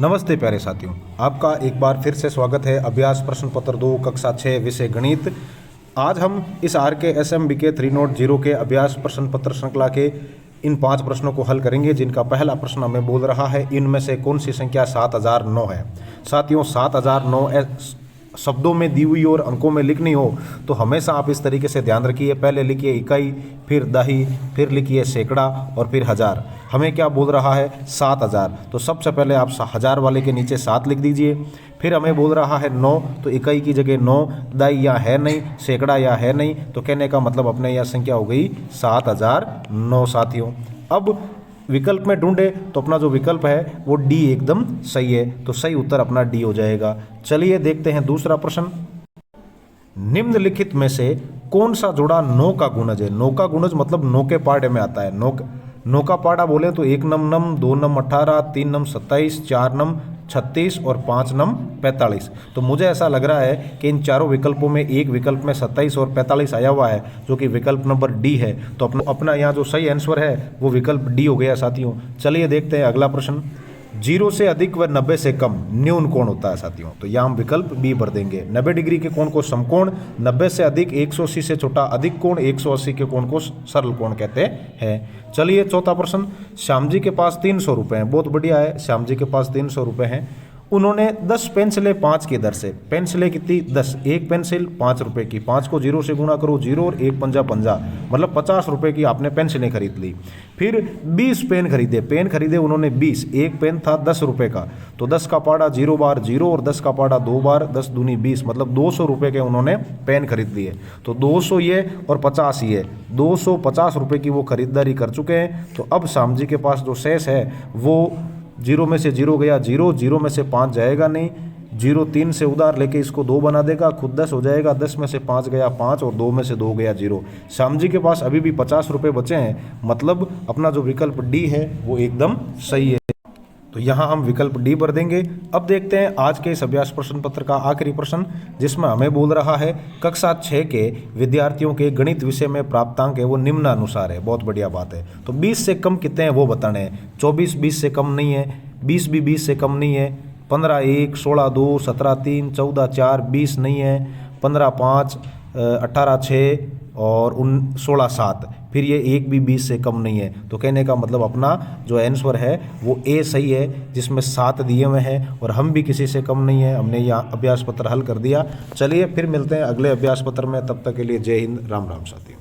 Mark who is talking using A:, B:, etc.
A: नमस्ते प्यारे साथियों, आपका एक बार फिर से स्वागत है अभ्यास प्रश्न पत्र 2 कक्षा 6 विषय गणित। आज हम इस RKSM-BK 3.0 के अभ्यास प्रश्न पत्र श्रृंखला के इन 5 प्रश्नों को हल करेंगे, जिनका पहला प्रश्न हमें बोल रहा है इनमें से कौन सी संख्या 7009 है। साथियों, 7009 शब्दों में दी हुई और अंकों में लिखनी हो तो हमेशा आप इस तरीके से ध्यान रखिए। पहले लिखिए इकाई, फिर दही, फिर लिखिए सैकड़ा और फिर हजार। हमें क्या बोल रहा है 7000, तो सबसे पहले आप 1000 वाले के नीचे 7 लिख दीजिए। फिर हमें बोल रहा है 9, तो इकाई की जगह 9, दही यहाँ है नहीं, सैकड़ा यहाँ है नहीं, तो कहने का मतलब अपने यह संख्या हो गई 7009। साथियों, अब विकल्प में ढूंढे तो अपना जो विकल्प है वो डी एकदम सही है, तो सही उत्तर अपना डी हो जाएगा। चलिए देखते हैं दूसरा प्रश्न। निम्नलिखित में से कौन सा जोड़ा 9 का गुणज है। 9 का गुणज मतलब 9 के पाढ़े में आता है। 9 का पाढ़ा बोले तो 1 नम नम, 2 नम 18, 3 नम 27, 4 नम 36 और 5 नम 45। तो मुझे ऐसा लग रहा है कि इन चारों विकल्पों में एक विकल्प में 27 और 45 आया हुआ है, जो कि विकल्प नंबर डी है। तो अपना यहाँ जो सही आंसर है वो विकल्प डी हो गया। साथियों, चलिए देखते हैं अगला प्रश्न। 0 से अधिक व 90 से कम न्यून कोण होता है। साथियों, तो यहाँ हम विकल्प बी भर देंगे। 90 डिग्री के कोण को समकोण, 90 से अधिक 180 से छोटा अधिक कोण, 180 के कोण को सरल कोण कहते हैं। चलिए चौथा प्रश्न। श्याम जी के पास 300 रुपये हैं। बहुत बढ़िया है, श्याम जी के पास 300 रुपये हैं। उन्होंने 10 पेंसिलें 5 की दर से, पेंसिलें कितनी 10, एक पेंसिल 5 रुपये की, 5 को 0 से गुणा करो 0 और 1 पंजा 50, मतलब 50 रुपये की आपने पेंसिलें खरीद ली। फिर 20 पेन खरीदे, पेन खरीदे उन्होंने 20, एक पेन था 10 रुपये का, तो 10 का पाड़ा 0 बार 0 और 10 का पाड़ा 2 बार, 10 दूनी 20, मतलब 200 रुपये के उन्होंने पेन खरीद लिए। तो 200 ये और 50 ये, 250 रुपये की वो खरीदारी कर चुके हैं। तो अब श्याम जी के पास जो शेष है वो 0 में से 0 गया 0, 0 में से 5 जाएगा नहीं, 0 3 से उधार लेके इसको 2 बना देगा, खुद 10 हो जाएगा, 10 में से 5 गया 5 और 2 में से 2 गया 0। श्याम जी के पास अभी भी 50 रुपये बचे हैं, मतलब अपना जो विकल्प डी है वो एकदम सही है। तो यहाँ हम विकल्प डी भर देंगे। अब देखते हैं आज के इस अभ्यास प्रश्न पत्र का आखिरी प्रश्न, जिसमें हमें बोल रहा है कक्षा 6 के विद्यार्थियों के गणित विषय में प्राप्तांक है वो निम्नानुसार है। बहुत बढ़िया बात है। तो 20 से कम कितने हैं वो बताने हैं। 24 20 से कम नहीं है, 20 भी 20 से कम नहीं है, 15 1, 16 2, 17 3, 14 4, 20 नहीं है, 15 5, 18 6 और 16 7, फिर ये एक भी 20 से कम नहीं है। तो कहने का मतलब अपना जो आंसर है वो ए सही है, जिसमें 7 दिए हुए हैं और हम भी किसी से कम नहीं है। हमने यह अभ्यास पत्र हल कर दिया। चलिए फिर मिलते हैं अगले अभ्यास पत्र में, तब तक के लिए जय हिंद, राम राम साथियों।